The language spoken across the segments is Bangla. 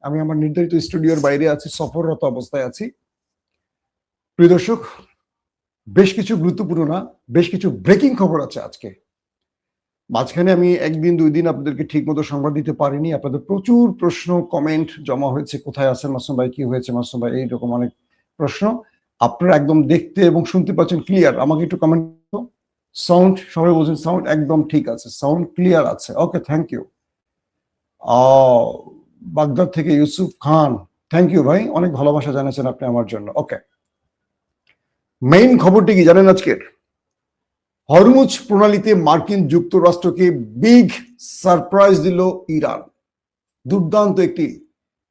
আমি আমার নির্ধারিত স্টুডিওর বাইরে আছি, সফররত অবস্থায় আছি। প্রিয় দর্শক, বেশ কিছু গুরুত্বপূর্ণ না, বেশ কিছু ব্রেকিং খবর আছে আজকে। মাঝখানে আমি একদিন দুই দিন আপনাদেরকে ঠিক মতো সংবাদ দিতে পারিনি। আপনাদের প্রচুর প্রশ্ন কমেন্ট জমা হয়েছে, কোথায় আছেন মাসুম ভাই, কি হয়েছে মাসুম ভাই, এইরকম অনেক প্রশ্ন। আপনারা একদম দেখতে এবং শুনতে পাচ্ছেন ক্লিয়ার। আমাকে একটু কমেন্ট, সাউন্ড সবাই বলছেন সাউন্ড একদম ঠিক আছে, সাউন্ড ক্লিয়ার আছে, ওকে থ্যাংক ইউ। বাগদাদ থেকে ইউসুফ খান, থ্যাংক ইউ ভাই, অনেক ভালোবাসা জানাচ্ছেন আপনি আমার জন্য। ওকে, মেইন খবরটি কি জানেন আজকের? হরমুজ প্রণালীতে মার্কিন যুক্তরাষ্ট্রকে বিগ সারপ্রাইজ দিল ইরান। দুর্দান্ত একটি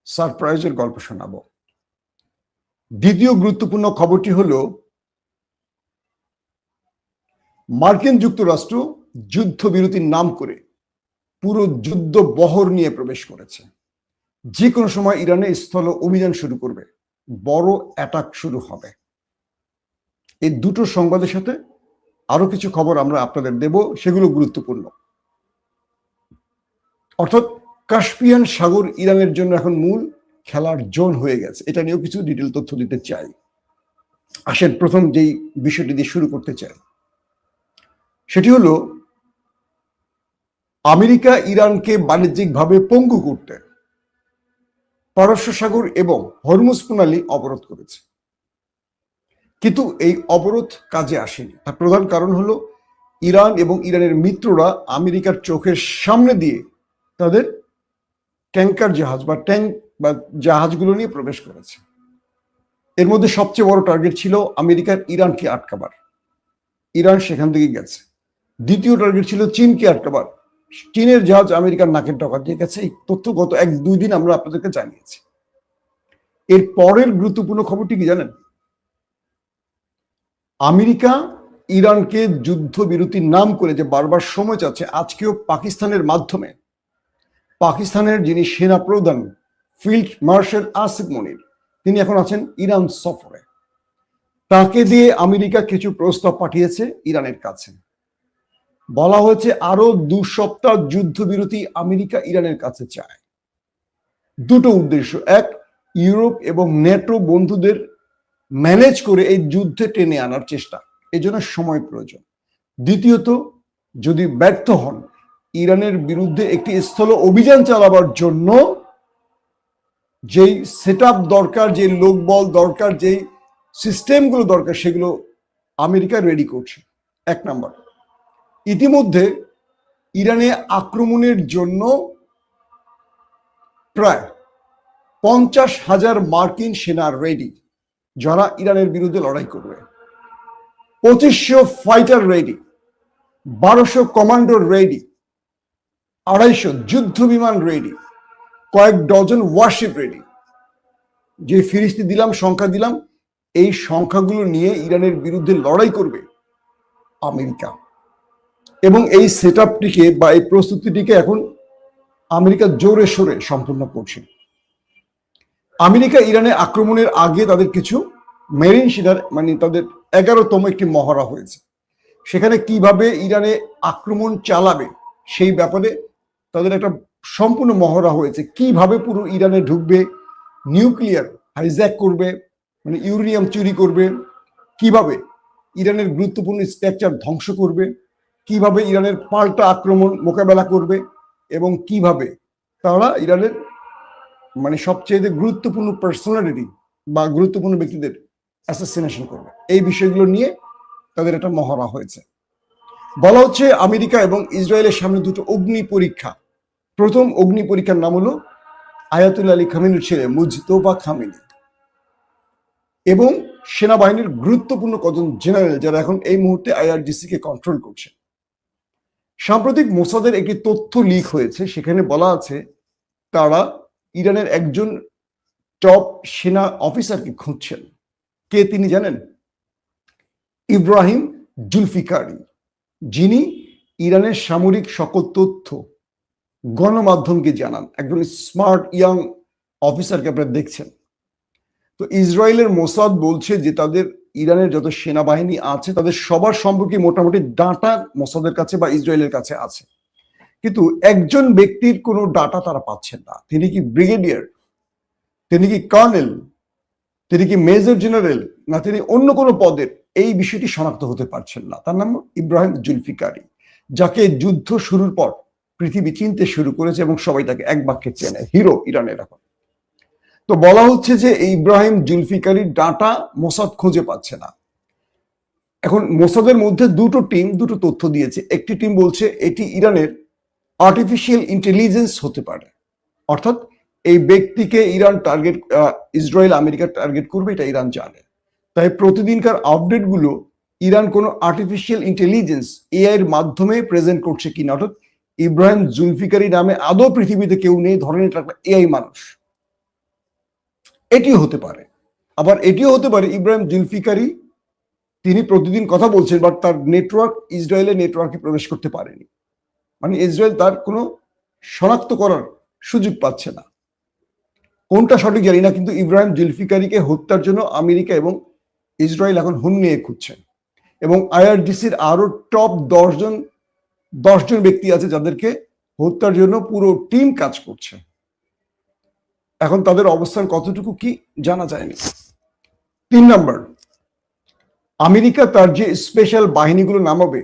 সারপ্রাইজের গল্প শোনাবো। দ্বিতীয় গুরুত্বপূর্ণ খবরটি হলো মার্কিন যুক্তরাষ্ট্র যুদ্ধবিরতির নাম করে পুরো যুদ্ধ বহর নিয়ে প্রবেশ করেছে। যে কোনো সময় ইরানে স্থল অভিযান শুরু করবে, বড় অ্যাটাক শুরু হবে। এই দুটো সংবাদের সাথে আরো কিছু খবর আমরা আপনাদের দেব, সেগুলো গুরুত্বপূর্ণ। অর্থাৎ কাস্পিয়ান সাগর ইরানের জন্য এখন মূল খেলার জোন হয়ে গেছে। এটা নিয়েও কিছু ডিটেল তথ্য দিতে চাই। আসেন প্রথম যেই বিষয়টি দিয়ে শুরু করতে চাই, সেটি হলো আমেরিকা ইরানকে বাণিজ্যিকভাবে পঙ্গু করতে পারস্য সাগর এবং হরমুজ প্রণালী অবরোধ করেছে। কিন্তু এই অবরোধ কাজে আসেনি। তার প্রধান কারণ হলো ইরান এবং ইরানের মিত্ররা আমেরিকার চোখের সামনে দিয়ে তাদের ট্যাঙ্কার জাহাজ বা জাহাজগুলো নিয়ে প্রবেশ করেছে। এর মধ্যে সবচেয়ে বড় টার্গেট ছিল আমেরিকার ইরানকে আটকাবার। ইরান সেখান থেকে গেছে। দ্বিতীয় টার্গেট ছিল চীনকে আটকাবার। চীনের জাহাজ আমেরিকার নাকের ডগা দিয়ে গেছে। এই তথ্য গত এক দুই দিন আমরা আপনাদেরকে জানিয়েছি। এর পরের গুরুত্বপূর্ণ খবরটি কি জানেন? আমেরিকা ইরানকে যুদ্ধবিরতির নাম করে যে বারবার সময় চাচ্ছে, আজকেও পাকিস্তানের মাধ্যমে পাকিস্তানের যিনি সেনা প্রধান ফিল্ড মার্শাল আসিফ মনির, তিনি এখন আছেন ইরান সফরে। তাকে দিয়ে আমেরিকা কিছু প্রস্তাব পাঠিয়েছে ইরানের কাছে। বলা হয়েছে আরো 2 সপ্তাহ যুদ্ধবিরতি আমেরিকা ইরানের কাছে চায়। দুটো উদ্দেশ্য, এক, ইউরোপ এবং নেটো বন্ধুদের ম্যানেজ করে এই যুদ্ধে টেনে আনার চেষ্টা, এজন্য সময় প্রয়োজন। দ্বিতীয়ত, যদি ব্যর্থ হন, ইরানের বিরুদ্ধে একটি স্থল অভিযান চালাবার জন্য যেই সেটআপ দরকার, যে লোকবল দরকার, যেই সিস্টেমগুলো দরকার, সেগুলো আমেরিকা রেডি করছে। 1 নাম্বার। ইতিমধ্যে ইরানে আক্রমণের জন্য প্রায় 50,000 মার্কিন সেনা রেডি, যারা ইরানের বিরুদ্ধে লড়াই করবে। 2500 ফাইটার রেডি, 1200 কমান্ডো রেডি, 250 যুদ্ধ বিমান রেডি, কয়েক ডজন ওয়ারশিপ রেডি। যে ফিরিস্তি দিলাম, সংখ্যা দিলাম, এই সংখ্যাগুলো নিয়ে ইরানের বিরুদ্ধে লড়াই করবে আমেরিকা। এবং এই সেটআপটিকে বা এই প্রস্তুতিটিকে এখন আমেরিকা জোরে সোরে সম্পূর্ণ করছে। আমেরিকা ইরানে আক্রমণের আগে তাদের কিছু মেরিন সেনার, মানে তাদের 11তম একটি মহড়া হয়েছে। সেখানে কিভাবে ইরানে আক্রমণ চালাবে সেই ব্যাপারে তাদের একটা সম্পূর্ণ মহড়া হয়েছে। কিভাবে পুরো ইরানে ঢুকবে, নিউক্লিয়ার হাইজ্যাক করবে, মানে ইউরেনিয়াম চুরি করবে, কিভাবে ইরানের গুরুত্বপূর্ণ স্ট্রাকচার ধ্বংস করবে, কিভাবে ইরানের পাল্টা আক্রমণ মোকাবেলা করবে, এবং কিভাবে তারা ইরানের মানে সবচেয়ে গুরুত্বপূর্ণ পার্সোনালিটি বা গুরুত্বপূর্ণ ব্যক্তিদের অ্যাসাসিনেশন করবে। এই বিষয়গুলো নিয়ে তাদের একটা মহড়া হয়েছে। বলা হচ্ছে আমেরিকা এবং ইসরায়েলের সামনে দুটো অগ্নি পরীক্ষা। প্রথম অগ্নি পরীক্ষার নাম হলো আয়াতুল্লাহ আলী খামেনির ছেলে মুজতবা খামেনি এবং সেনাবাহিনীর গুরুত্বপূর্ণ কজন জেনারেল, যারা এখন এই মুহূর্তে আইআরজিসি কে কন্ট্রোল করছে। সাম্প্রতিক মোসাদের একটি তথ্য লিক হয়েছে। সেখানে বলা আছে তারা ইরানের একজন টপ সেনা অফিসারকে খুঁজছেন। কে তিনি জানেন? ইব্রাহিম জুলফিকারি, যিনি ইরানের সামরিক সকল তথ্য গণমাধ্যমকে জানান। একজন স্মার্ট ইয়াং অফিসারকে আপনারা দেখছেন। তো ইসরায়েলের মোসাদ বলছে যে তাদের ইরানের যত সেনাবাহিনী আছে তাদের সবার সম্পর্কে মোটামুটি ডাটা মোসাদের কাছে বা ইসরায়েলের কাছে আছে, কিন্তু একজন ব্যক্তির কোনো ডাটা তারা পাচ্ছেন না। তিনি কি ব্রিগেডিয়ার তিনি কি কর্নেল, তিনি কি মেজর জেনারেল, না তিনি অন্য কোনো পদের, এই বিষয়টি শনাক্ত হতে পারছেন না। তার নাম ইব্রাহিম জুলফিকারি, যাকে যুদ্ধ শুরুর পর পৃথিবী চিনতে শুরু করেছে এবং সবাই তাকে এক বাক্যে চেনে, হিরো ইরানের। এখন তো বলা হচ্ছে যে এই ইব্রাহিম জুলফিকারির ডাটা মোসাদ খুঁজে পাচ্ছে না। এখন মোসাদের মধ্যে দুটো তথ্য দিয়েছে। একটি টিম বলছে এটি ইরানের আর্টিফিশিয়াল ইন্টেলিজেন্স হতে পারে, অর্থাৎ এই ব্যক্তিকে Iran target, Israel America target করবে, এটা ইরান জানে। তাই প্রতিদিনকার আপডেটগুলো ইরান কোনো আর্টিফিশিয়াল ইন্টেলিজেন্স এআই এর মাধ্যমে প্রেজেন্ট করছে কিনা, অর্থাৎ ইব্রাহিম জুলফিকারি নামে আদৌ পৃথিবীতে কেউ নেই, ধরেন এটা একটা এআই মানুষ, এটিও হতে পারে। আবার এটিও হতে পারে ইব্রাহিম জুলফিকারি তিনি প্রতিদিন কথা বলছেন, বাট তার নেটওয়ার্ক ইসরায়েলের নেটওয়ার্কে প্রবেশ করতে পারেনি, মানে ইসরায়েল তার কোনো শনাক্ত করার সুযোগ পাচ্ছে না। কোনটা সঠিক জানি না, কিন্তু ইব্রাহিম জুলফিকারিকে হত্যার জন্য আমেরিকা এবং ইসরায়েল এখন হুন নিয়ে খুঁজছেন। এবং আইআরজিসির আরো টপ 10 জন ব্যক্তি আছে যাদেরকে হত্যার জন্য পুরো টিম কাজ করছে। এখন তাদের অবস্থান কতটুকু কি জানা যায়নি। 3 নম্বর, আমেরিকা তার যে স্পেশাল বাহিনীগুলো নামাবে,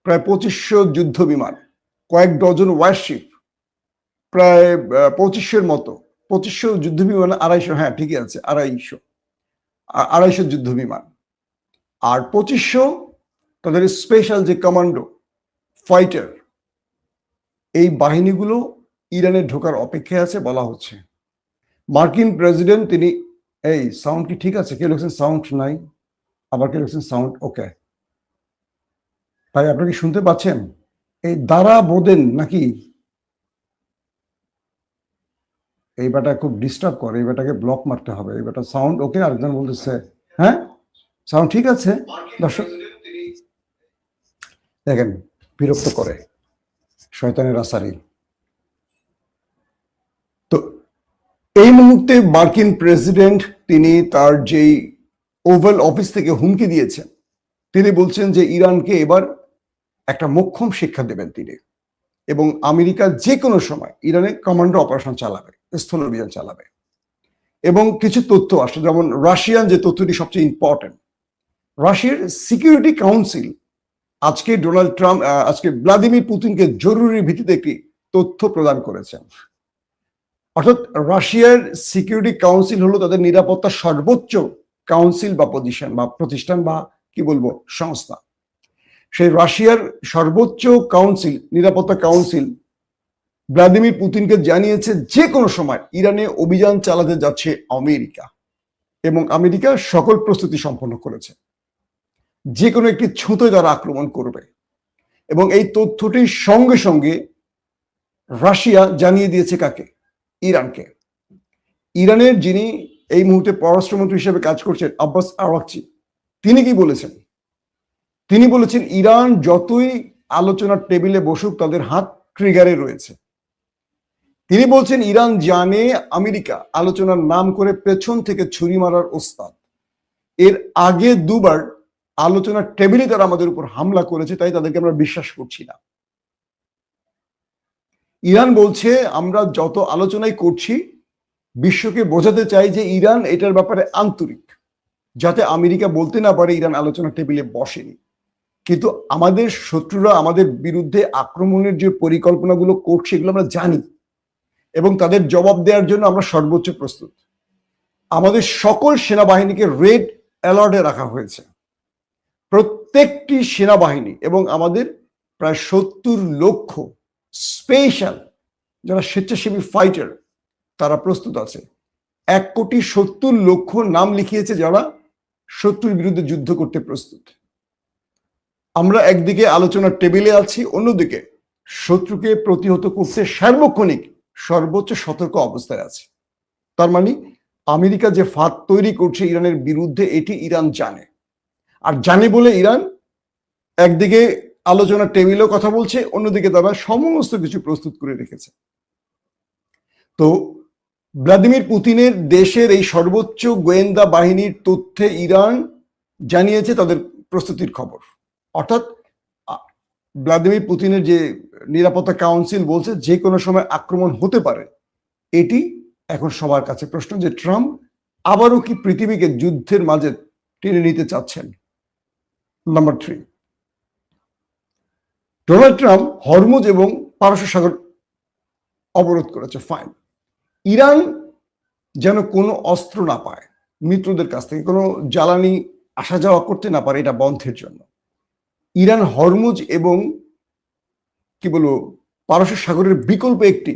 প্রায় 2500 যুদ্ধ বিমান, কয়েক ডজন ওয়ারশিপ, প্রায় 2500-এর মতো, 2500 যুদ্ধ বিমান, 250, হ্যাঁ ঠিকই আছে, 250 যুদ্ধ বিমান, আর 2500 তাদের স্পেশাল যে কমান্ডো ফাইটার, এই বাহিনীগুলো ইরানে ঢোকার অপেক্ষায় আছে বলা হচ্ছে। মার্কিন প্রেসিডেন্ট তিনি, এই সাউন্ড কি ঠিক আছে? কেউ লিখছেন সাউন্ড নাই, আবার কেউ লিখছেন সাউন্ড ওকে। ভাই আপনারা কি শুনতে পাচ্ছেন? এই দ্বারা বোদেন নাকি? এই বেটা খুব ডিস্টার্ব করে, এই বেটাকে ব্লক মারতে হবে। এই বেটা সাউন্ড ওকে, আরেকজন বলতেছে হ্যাঁ সাউন্ড ঠিক আছে। দর্শক দেখেন বিরক্ত করে শয়তানের আসারি। তো এই মুহূর্তে মার্কিন প্রেসিডেন্ট তিনি তার যেই ওভাল অফিস থেকে হুমকি দিয়েছেন, তিনি বলছেন যে ইরানকে এবার একটা মোক্ষম শিক্ষা দেবেন তিনি, এবং আমেরিকা যে কোনো সময় ইরানে কমান্ডো অপারেশন চালাবে, স্থল অভিযান চালাবে। এবং কিছু তথ্য আসে, যেমন রাশিয়ান যে তথ্যটি সবচেয়ে ইম্পর্টেন্ট, রাশিয়ার সিকিউরিটি কাউন্সিল আজকে ভ্লাদিমির পুতিনকে জরুরি ভিত্তিতে একটি তথ্য প্রদান করেছেন। অর্থাৎ রাশিয়ার সিকিউরিটি কাউন্সিল হলো তাদের নিরাপত্তার সর্বোচ্চ কাউন্সিল বা প্রতিষ্ঠান বা কি বলবো সংস্থা। সেই রাশিয়ার সর্বোচ্চ কাউন্সিল, নিরাপত্তা কাউন্সিল, ভ্লাদিমির পুতিনকে জানিয়েছে যে কোনো সময় ইরানে অভিযান চালাতে যাচ্ছে আমেরিকা, এবং আমেরিকা সকল প্রস্তুতি সম্পন্ন করেছে, যে কোনো একটি ছুঁতে তারা আক্রমণ করবে। এবং এই তথ্যটির সঙ্গে সঙ্গে রাশিয়া জানিয়ে দিয়েছে কাকে? ইরানকে। ইরানের যিনি এই মুহূর্তে পররাষ্ট্রমন্ত্রী হিসেবে কাজ করছেন আব্বাস আরাকচি, তিনি কি বলেছেন? তিনি বলেছেন ইরান যতই আলোচনার টেবিলে বসুক তাদের হাত ট্রিগারে রয়েছে। তিনি বলছেন ইরান জানে আমেরিকা আলোচনার নাম করে পেছন থেকে ছুরি মারার ওস্তাদ। এর আগে 2বার আলোচনার টেবিলে তারা আমাদের উপর হামলা করেছে, তাই তাদেরকে আমরা বিশ্বাস করছি না। ইরান বলছে আমরা যত আলোচনাই করছি বিশ্বকে বোঝাতে চাই যে ইরান এটার ব্যাপারে আন্তরিক, যাতে আমেরিকা বলতে না পারে ইরান আলোচনার টেবিলে বসেনি। কিন্তু আমাদের শত্রুরা আমাদের বিরুদ্ধে আক্রমণের যে পরিকল্পনাগুলো করছে এগুলো আমরা জানি, এবং তাদের জবাব দেওয়ার জন্য আমরা সর্বোচ্চ প্রস্তুত। আমাদের সকল সেনাবাহিনীকে রেড অ্যালার্টে রাখা হয়েছে, প্রত্যেকটি সেনাবাহিনী, এবং আমাদের প্রায় 70 লক্ষ স্পেশাল যারা স্বেচ্ছাসেবী ফাইটার তারা প্রস্তুত আছে। 1,70,00,000 নাম লিখিয়েছে যারা শত্রুর বিরুদ্ধে যুদ্ধ করতে প্রস্তুত। আমরা একদিকে আলোচনার টেবিলে আছি, অন্যদিকে শত্রুকে প্রতিহত করতে সার্বক্ষণিক সর্বোচ্চ সতর্ক অবস্থায় আছে। তার মানে আমেরিকা যে ফাঁদ তৈরি করছে ইরানের বিরুদ্ধে, এটি ইরান জানে, আর জানে বলে ইরান একদিকে আলোচনার টেবিলেও কথা বলছে, অন্যদিকে তারা সমস্ত কিছু প্রস্তুত করে রেখেছে। তো ভ্লাদিমির পুতিনের দেশের এই সর্বোচ্চ গোয়েন্দা বাহিনীর তথ্যে ইরান জানিয়েছে তাদের প্রস্তুতির খবর। অর্থাৎ ভ্লাদিমির পুতিনের যে নিরাপত্তা কাউন্সিল বলছে যে কোনো সময় আক্রমণ হতে পারে, এটি এখন সবার কাছে প্রশ্ন যে ট্রাম্প আবারও কি পৃথিবীকে যুদ্ধের মাঝে টেনে নিতে চাচ্ছেন? নাম্বার 3, ডোনাল্ড ট্রাম্প হরমুজ এবং পারস্য সাগর অবরোধ করেছে, ফাইন। ইরান যেন কোনো অস্ত্র না পায়, মিত্রদের কাছ থেকে কোনো জ্বালানি আসা যাওয়া করতে না পারে, এটা বন্ধের জন্য ইরান হরমুজ এবং কি বলবো পারস্য সাগরের বিকল্প একটি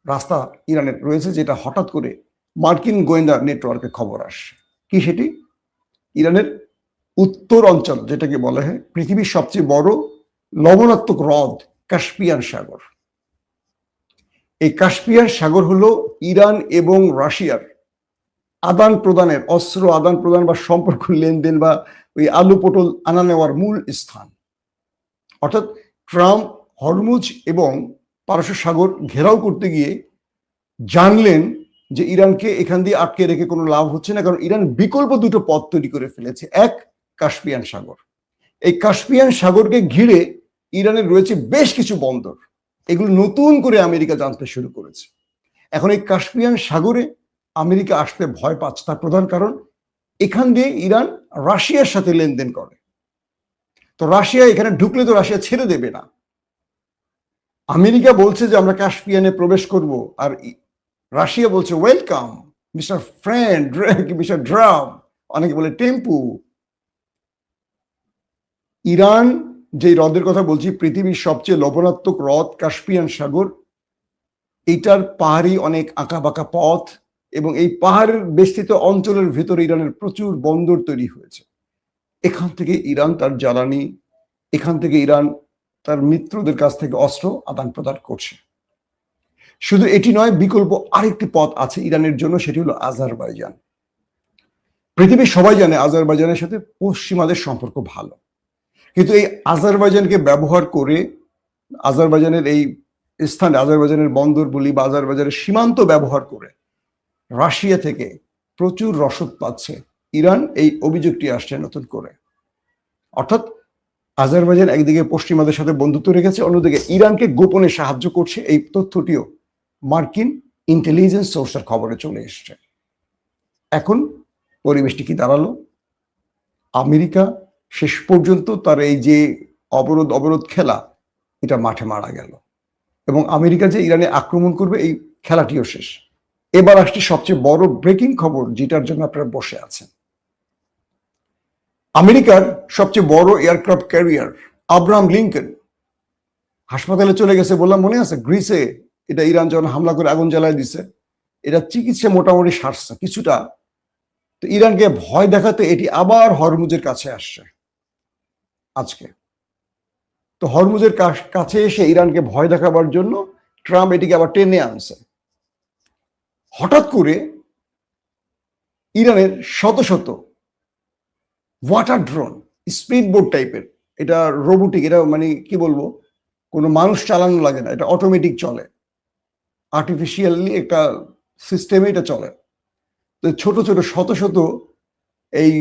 রাস্তা ইরানের রয়েছে, যেটা হঠাৎ করে মার্কিন গোয়েন্দা নেটওয়ার্কে খবর আসে। কি সেটি? ইরানের উত্তর অঞ্চল, যেটাকে বলা হয় পৃথিবীর সবচেয়ে বড় লবণাত্মক হ্রদ কাস্পিয়ান সাগর। এই কাস্পিয়ান সাগর হলো ইরান এবং রাশিয়ার আদান প্রদানের, অস্ত্র আদান প্রদান বা সম্পর্ক লেনদেন বা ওই আলু পটল আনা নেওয়ার মূল স্থান। অর্থাৎ ট্রাম্প হরমুজ এবং পারস্য সাগর ঘেরাও করতে গিয়ে জানলেন যে ইরানকে এখান দিয়ে আটকে রেখে কোনো লাভ হচ্ছে না, কারণ ইরান বিকল্প দুটো পথ তৈরি করে ফেলেছে। এক, কাস্পিয়ান সাগর। এই কাস্পিয়ান সাগরকে ঘিরে ইরানের রয়েছে বেশ কিছু বন্দর, এগুলো নতুন করে আমেরিকা জানতে শুরু করেছে। এখন এই কাস্পিয়ান সাগরে আমেরিকা আসতে ভয় পাচ্ছে, তার প্রধান কারণ এখান দিয়ে ইরান রাশিয়ার সাথে লেনদেন করে। তো রাশিয়া এখানে ঢুকলে তো রাশিয়া ছেড়ে দেবে না। আমেরিকা বলছে যে আমরা কাস্পিয়ানে প্রবেশ করব, আর রাশিয়া বলছে welcome mister friend, mister drum, অনেকে বলে টেম্পু। ইরান যে হ্রদের কথা বলছি, পৃথিবীর সবচেয়ে লবণাত্মক হ্রদ কাস্পিয়ান সাগর, এইটার পাহাড়ি অনেক আঁকা বাঁকা পথ এবং এই পাহাড়ের বেষ্টিত অঞ্চলের ভেতরে ইরানের প্রচুর বন্দর তৈরি হয়েছে। এখান থেকে ইরান তার জ্বালানি, এখান থেকে ইরান তার মিত্রদের কাছ থেকে অস্ত্র আদান প্রদান করছে। শুধু এটি নয়, বিকল্প আরেকটি পথ আছে ইরানের জন্য, সেটি হলো আজারবাইজান। পৃথিবীর সবাই জানে আজারবাইজানের সাথে পশ্চিমাদের সম্পর্ক ভালো, কিন্তু এই আজারবাইজানকে ব্যবহার করে, আজারবাইজানের এই স্থানে, আজারবাইজানের বন্দর বলি বা আজারবাইজানের সীমান্ত ব্যবহার করে রাশিয়া থেকে প্রচুর রসদ পাচ্ছে ইরান, এই অভিযোগটি আসছে নতুন করে। অর্থাৎ আজারবাইজান একদিকে পশ্চিমাদের সাথে বন্ধুত্ব রেখেছে, অন্যদিকে ইরানকে গোপনে সাহায্য করছে। এই তথ্যটিও মার্কিন ইন্টেলিজেন্স সোর্সের খবরে চলে এসছে। এখন পরিবেশটি কি দাঁড়ালো? আমেরিকা শেষ পর্যন্ত তার এই যে অবরোধ খেলা, এটা মাঠে মারা গেল এবং আমেরিকা যে ইরানে আক্রমণ করবে এই খেলাটিও শেষ। এবার আসছে সবচেয়ে বড় ব্রেকিং খবর, যেটার জন্য আপনারা বসে আছেন। আমেরিকার সবচেয়ে বড় এয়ারক্রাফট ক্যারিয়ার আব্রাহাম লিঙ্কন হাসপাতালে চলে গেছে, বললাম মনে আছে গ্রিসে, এটা ইরান যখন হামলা করে আগুন জ্বালায় দিছে, এটা চিকিৎসা মোটামুটি সারছে কিছুটা। তো ইরানকে ভয় দেখাতে এটি আবার হরমুজের কাছে আসছে আজকে। তো হরমুজের কাছে এসে ইরানকে ভয় দেখাবার জন্য ট্রাম্প এটিকে আবার টেনে আনছে। হঠাৎ করে ইরানের শত শত ওয়াটার ড্রোন, স্পিড বোট টাইপের, এটা রোবোটিক, এটা মানে কি বলবো, কোনো মানুষ চালানো লাগে না, এটা অটোমেটিক চলে, আর্টিফিশিয়ালি একটা সিস্টেমে এটা চলে। তো ছোট ছোট শত শত এই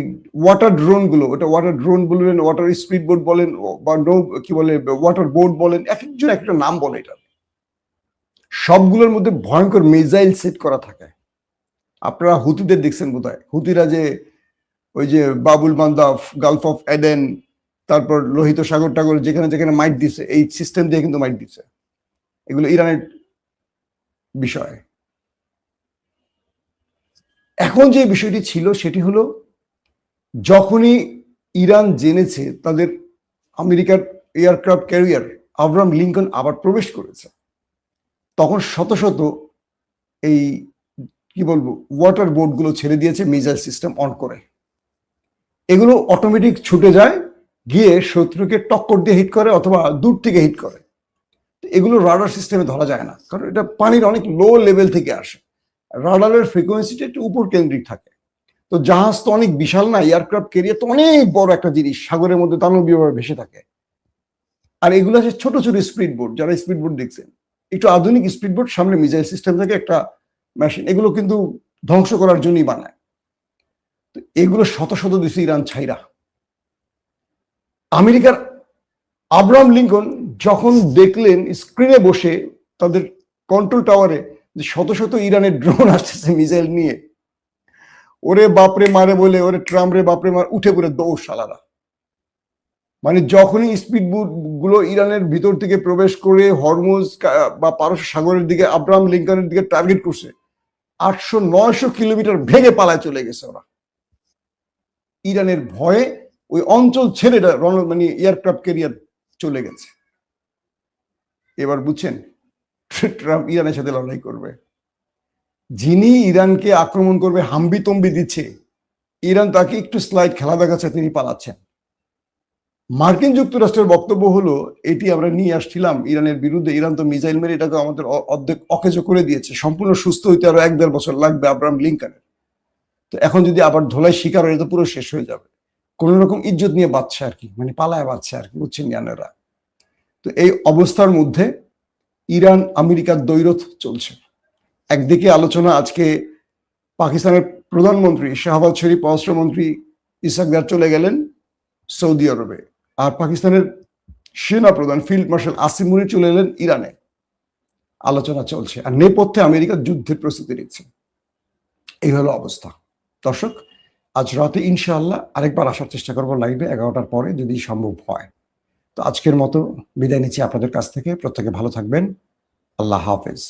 ওয়াটার ড্রোন গুলো, ওটা ওয়াটার ড্রোন বলবেন, ওয়াটার স্পিড বোট বলেন, বা কি বলে ওয়াটার বোট বলেন, এক একজন একটা নাম বলে, এটা সবগুলোর মধ্যে ভয়ঙ্কর মিসাইল সেট করা থাকে। আপনারা হুতিদের দেখছেন বোধহয়, হুতিরা যে ওই যে বাবুল মান্দাব, গালফ অফ এডেন, তারপর লোহিত সাগর টাগর যেখানে যেখানে মাইট দিছে, এই সিস্টেম দিয়ে কিন্তু মাইট দিছে। এগুলো ইরানের বিষয়। এখন যে বিষয়টি ছিল সেটি হলো, যখনই ইরান জেনেছে তাদের আমেরিকার এয়ারক্রাফট ক্যারিয়ার আব্রাহাম লিঙ্কন আবার প্রবেশ করেছে, তখন শত শত এই কি বলবো ওয়াটার বোট গুলো ছেড়ে দিয়েছে মিসাইল সিস্টেম অন করে। এগুলো অটোমেটিক ছুটে যায়, গিয়ে শত্রুকে টক্কর দিয়ে হিট করে অথবা দূর থেকে হিট করে। এগুলো রাডার সিস্টেমে ধরা যায় না, কারণ এটা পানির অনেক লো লেভেল থেকে আসে, রাডারের ফ্রিকোয়েন্সিটা একটু উপর কেন্দ্রিক থাকে। তো জাহাজ তো অনেক বিশাল না, এয়ারক্রাফট ক্যারিয়ার তো অনেক বড় একটা জিনিস, সাগরের মধ্যে দানবীয়ভাবে ভেসে থাকে। আর এগুলো আছে ছোট ছোট স্পিড বোট, যারা স্পিড বোট দেখছেন, একটু আধুনিক স্পিড বোট, সামনে মিসাইল সিস্টেম থাকে, একটা মেশিন, এগুলো কিন্তু ধ্বংস করার জন্যই বানায়। তো এগুলো শত শত দিছে ইরান ছাইরা। আমেরিকার আব্রাহাম লিঙ্কন যখন দেখলেন স্ক্রিনে বসে তাদের কন্ট্রোল টাওয়ারে যে শত শত ইরানের ড্রোন আসতেছে মিসাইল নিয়ে, ওরে বাপরে মারে বলে, ওরে ট্রাম্প রে বাপরে মার, উঠে পড়ে দৌড় শালারা। মানে যখনই স্পিড বোট গুলো ইরানের ভিতর থেকে প্রবেশ করে হরমুজ বা পারস্য সাগরের দিকে আব্রাহাম লিঙ্কনের দিকে টার্গেট করছে, 800-900 কিলোমিটার ভেঙে পালায় চলে গেছে ওরা। ইরানের ভয়ে ওই অঞ্চল ছেড়ে মানে এয়ারক্রাফট ক্যারিয়ার চলে গেছে। এবার বুঝছেন ট্রাম্প ইরানের সাথে লড়াই করবে। যিনি ইরানকে আক্রমণ করবে হাম্বি তম্বি দিচ্ছে, ইরান তাকে একটু স্লাইড খেলা দেখাচ্ছে, তিনি পালাচ্ছেন। মার্কিন যুক্তরাষ্ট্রের বক্তব্য হলো এটি আমরা নিয়ে আসছিলাম ইরানের বিরুদ্ধে, ইরান তো মিসাইল মেরে এটাকে আমাদের অর্ধেক অকেজো করে দিয়েছে, সম্পূর্ণ সুস্থ হইতে আরো 1-1.5 বছর লাগবে আব্রাহাম লিঙ্কনের। তো এখন যদি আবার ধোলাই শিকার হয়ে তো পুরো শেষ হয়ে যাবে। কোন রকম ইজ্জত নিয়ে বাঁচছে আর কি, মানে পালায় বাঁচছে আর কি, বুঝছেন ইয়ানেরা। তো এই অবস্থার মধ্যে ইরান আমেরিকার দ্বৈরথ চলছে। একদিকে আলোচনা, আজকে পাকিস্তানের প্রধানমন্ত্রী শাহবাজ শরীফ, পররাষ্ট্রমন্ত্রী ইসাকদার চলে গেলেন সৌদি আরবে, আর পাকিস্তানের সেনা প্রধান ফিল্ড মার্শাল আসিম মুনির চলে এলেন ইরানে। আলোচনা চলছে আর নেপথ্যে আমেরিকা যুদ্ধের প্রস্তুতি নিচ্ছে। এই হলো অবস্থা। দর্শক, আজ রাতে ইনশাআল্লাহ আরেকবার আসার চেষ্টা করবো লাইভে 11টার পরে, যদি সম্ভব হয়। তো আজকের মতো বিদায় নিচ্ছি আপনাদের কাছ থেকে। প্রত্যেকে ভালো থাকবেন। আল্লাহ হাফেজ।